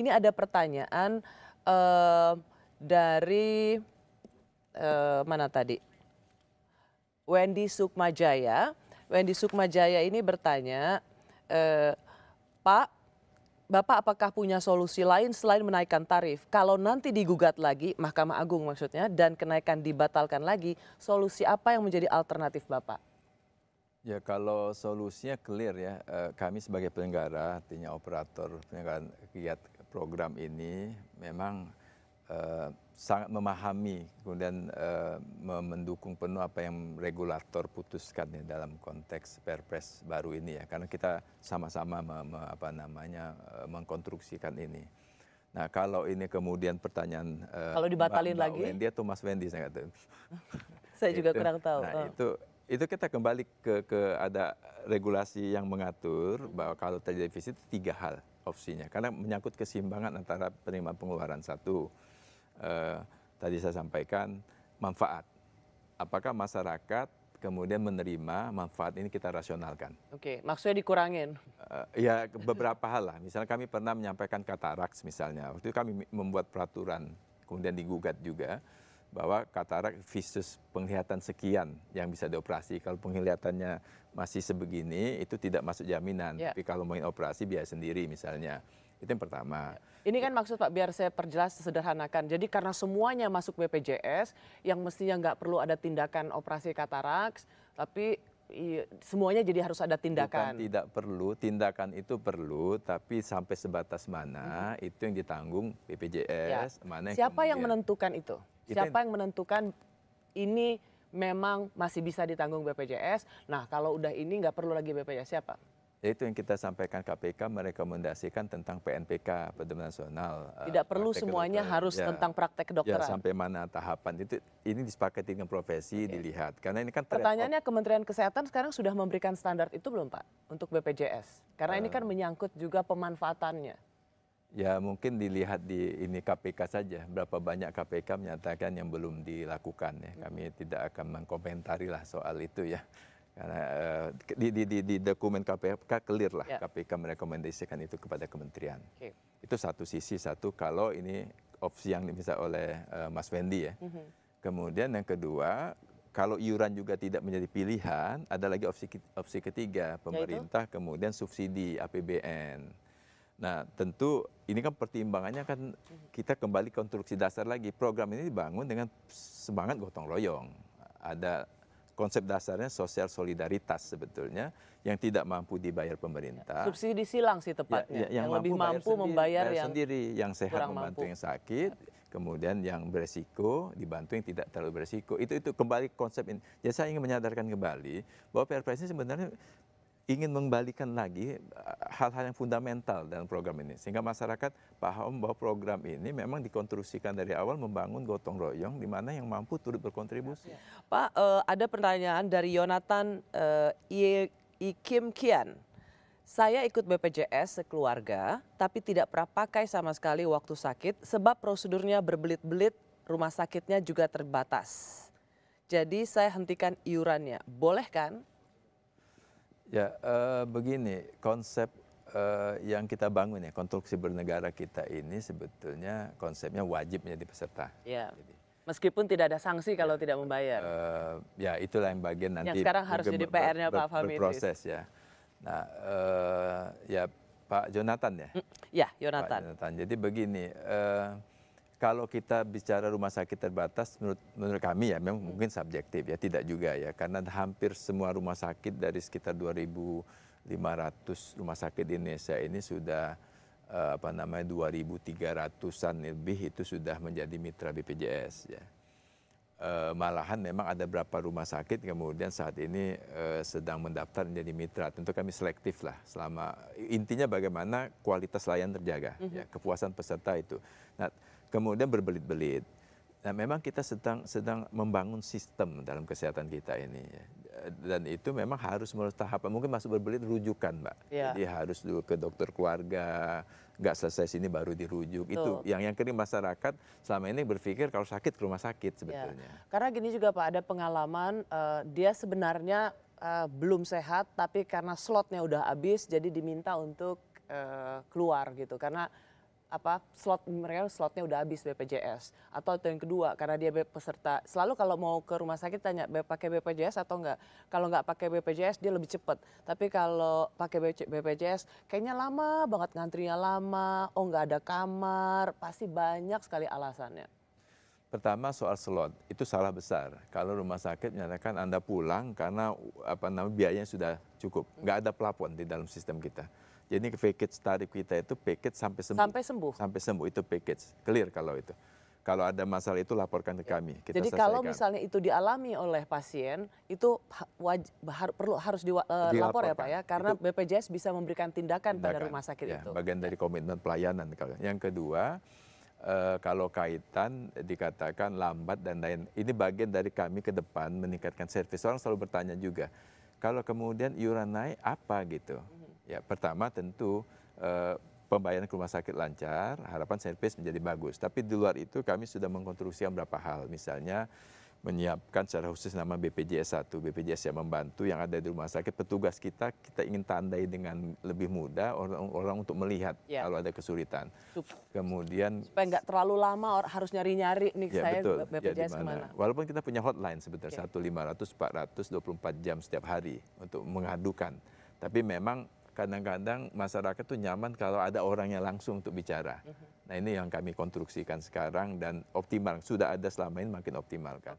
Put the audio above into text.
ini ada pertanyaan dari mana tadi? Wendy Sukmajaya. Wendy Sukmajaya ini bertanya, Pak, Bapak apakah punya solusi lain selain menaikkan tarif? Kalau nanti digugat lagi, Mahkamah Agung maksudnya, dan kenaikan dibatalkan lagi, solusi apa yang menjadi alternatif Bapak? Ya kalau solusinya clear ya, kami sebagai penyelenggara, artinya operator penyelenggaraan kegiatan program ini memang sangat memahami kemudian mendukung penuh apa yang regulator putuskan ya dalam konteks Perpres baru ini ya, karena kita sama-sama mengkonstruksikan ini. Nah kalau ini kemudian pertanyaan kalau dibatalin Mbak lagi? Wendy atau Mas Wendy saya nggak tahu. Saya juga kurang tahu. Nah itu kita kembali ke ada regulasi yang mengatur bahwa kalau terjadi defisit 3 hal opsinya, karena menyangkut keseimbangan antara penerimaan pengeluaran. Satu, tadi saya sampaikan manfaat. Apakah masyarakat kemudian menerima manfaat ini kita rasionalkan? Oke, maksudnya dikurangin? Ya beberapa hal lah. Misalnya kami pernah menyampaikan kataraks misalnya. Waktu itu kami membuat peraturan, kemudian digugat juga bahwa katarak visus penglihatan sekian yang bisa dioperasi. Kalau penglihatannya masih sebegini itu tidak masuk jaminan. Ya. Tapi kalau mau operasi biaya sendiri misalnya. Itu yang pertama. Ini kan maksud Pak, biar saya perjelas sederhanakan. Jadi karena semuanya masuk BPJS, yang mestinya nggak perlu ada tindakan operasi kataraks, tapi semuanya jadi harus ada tindakan. Bukan tidak perlu, tindakan itu perlu, tapi sampai sebatas mana itu yang ditanggung BPJS. Ya. Mana Siapa yang menentukan itu? Siapa yang menentukan ini memang masih bisa ditanggung BPJS? Nah kalau udah ini nggak perlu lagi BPJS, siapa? Itu yang kita sampaikan, KPK merekomendasikan tentang PNPK, Pedoman Nasional. Tidak perlu semuanya harus tentang praktek kedokteran. Ya, sampai mana tahapan itu, ini disepakati dengan profesi, dilihat. Karena ini kan pertanyaannya Kementerian Kesehatan sekarang sudah memberikan standar itu belum Pak untuk BPJS? Karena ini kan menyangkut juga pemanfaatannya. Ya mungkin dilihat di ini KPK saja, berapa banyak KPK menyatakan yang belum dilakukan ya. Kami tidak akan mengkomentari lah soal itu ya. Karena di dokumen KPK clear lah, KPK merekomendasikan itu kepada kementerian. Itu satu sisi, satu kalau ini opsi yang diminta oleh Mas Wendy ya. Kemudian yang kedua, kalau iuran juga tidak menjadi pilihan, ada lagi opsi ketiga, pemerintah kemudian subsidi APBN. Nah tentu ini kan pertimbangannya kan kita kembali konstruksi dasar lagi. Program ini dibangun dengan semangat gotong royong. Ada konsep dasarnya sosial solidaritas sebetulnya yang tidak mampu dibayar pemerintah. Subsidi silang sih tepatnya, yang lebih mampu membayar yang sendiri, yang sehat membantu mampu. yang sakit, kemudian yang beresiko dibantu yang tidak terlalu beresiko. Itu kembali konsep ini. Jadi saya ingin menyadarkan kembali bahwa Perpres ini sebenarnya ingin mengembalikan lagi hal-hal yang fundamental dalam program ini. Sehingga masyarakat paham bahwa program ini memang dikonstruksikan dari awal membangun gotong royong di mana yang mampu turut berkontribusi. Pak, ada pertanyaan dari Yonatan Kim Kian. Saya ikut BPJS sekeluarga, tapi tidak pernah pakai sama sekali waktu sakit sebab prosedurnya berbelit-belit, rumah sakitnya juga terbatas. Jadi saya hentikan iurannya. Boleh kan? Ya begini, konsep yang kita bangun ya, konstruksi bernegara kita ini sebetulnya konsepnya wajib menjadi peserta. Ya. Meskipun tidak ada sanksi kalau tidak membayar. Ya itulah yang bagian nanti. Yang sekarang harus jadi PR-nya Pak Fahmi. Berproses ya. Nah ya Pak Jonathan ya. Ya Jonathan. Pak Jonathan. Jadi begini. Kalau kita bicara rumah sakit terbatas, menurut kami ya memang mungkin subjektif ya, tidak juga ya. Karena hampir semua rumah sakit dari sekitar 2.500 rumah sakit di Indonesia ini sudah 2.300-an lebih itu sudah menjadi mitra BPJS ya. Malahan memang ada beberapa rumah sakit kemudian saat ini sedang mendaftar menjadi mitra. Tentu kami selektif lah selama intinya bagaimana kualitas layanan terjaga, ya, kepuasan peserta itu. Nah, kemudian berbelit-belit. Nah, memang kita sedang membangun sistem dalam kesehatan kita ini. Dan itu memang harus melalui tahapan. Mungkin masuk berbelit rujukan, Mbak. Ya. Jadi harus dulu ke dokter keluarga, nggak selesai sini baru dirujuk. Itu yang kedua masyarakat selama ini berpikir kalau sakit ke rumah sakit sebetulnya. Ya. Karena gini juga Pak, ada pengalaman dia sebenarnya belum sehat, tapi karena slotnya udah habis, jadi diminta untuk keluar gitu. Karena slot mereka slotnya udah habis BPJS, atau yang kedua karena dia peserta selalu kalau mau ke rumah sakit tanya pakai BPJS atau enggak, kalau nggak pakai BPJS dia lebih cepat, tapi kalau pakai BPJS kayaknya lama banget ngantrinya lama, oh nggak ada kamar, pasti banyak sekali alasannya. Pertama soal slot, itu salah besar. Kalau rumah sakit menyatakan Anda pulang karena biayanya sudah cukup. Nggak ada plafon di dalam sistem kita. Jadi package tarif kita itu package sampai sembuh. Sampai sembuh? Sampai sembuh, itu package. Clear kalau itu. Kalau ada masalah itu laporkan ke kami. Kita Jadi selesaikan. kalau misalnya itu dialami oleh pasien, itu harus dilapor ya Pak ya? Karena Itu, BPJS bisa memberikan tindakan pada rumah sakit ya, itu. bagian dari komitmen pelayanan. Yang kedua, kalau kaitan dikatakan lambat dan lain, ini bagian dari kami ke depan meningkatkan servis. Orang selalu bertanya juga, kalau kemudian iuran naik apa gitu? Ya pertama tentu pembayaran ke rumah sakit lancar, harapan servis menjadi bagus. Tapi di luar itu kami sudah mengkonstruksikan beberapa hal, misalnya menyiapkan secara khusus nama BPJS 1, BPJS yang membantu yang ada di rumah sakit, petugas kita ingin tandai dengan lebih mudah orang untuk melihat kalau ada kesulitan. Kemudian supaya nggak terlalu lama harus nyari-nyari nih ya, saya betul. BPJS Ya, kemana. walaupun kita punya hotline sebetulnya 1500 400 24 jam setiap hari untuk mengadukan. Tapi memang kadang-kadang masyarakat tuh nyaman kalau ada orangnya langsung untuk bicara. Nah ini yang kami konstruksikan sekarang dan optimal. Sudah ada selama ini makin optimalkan.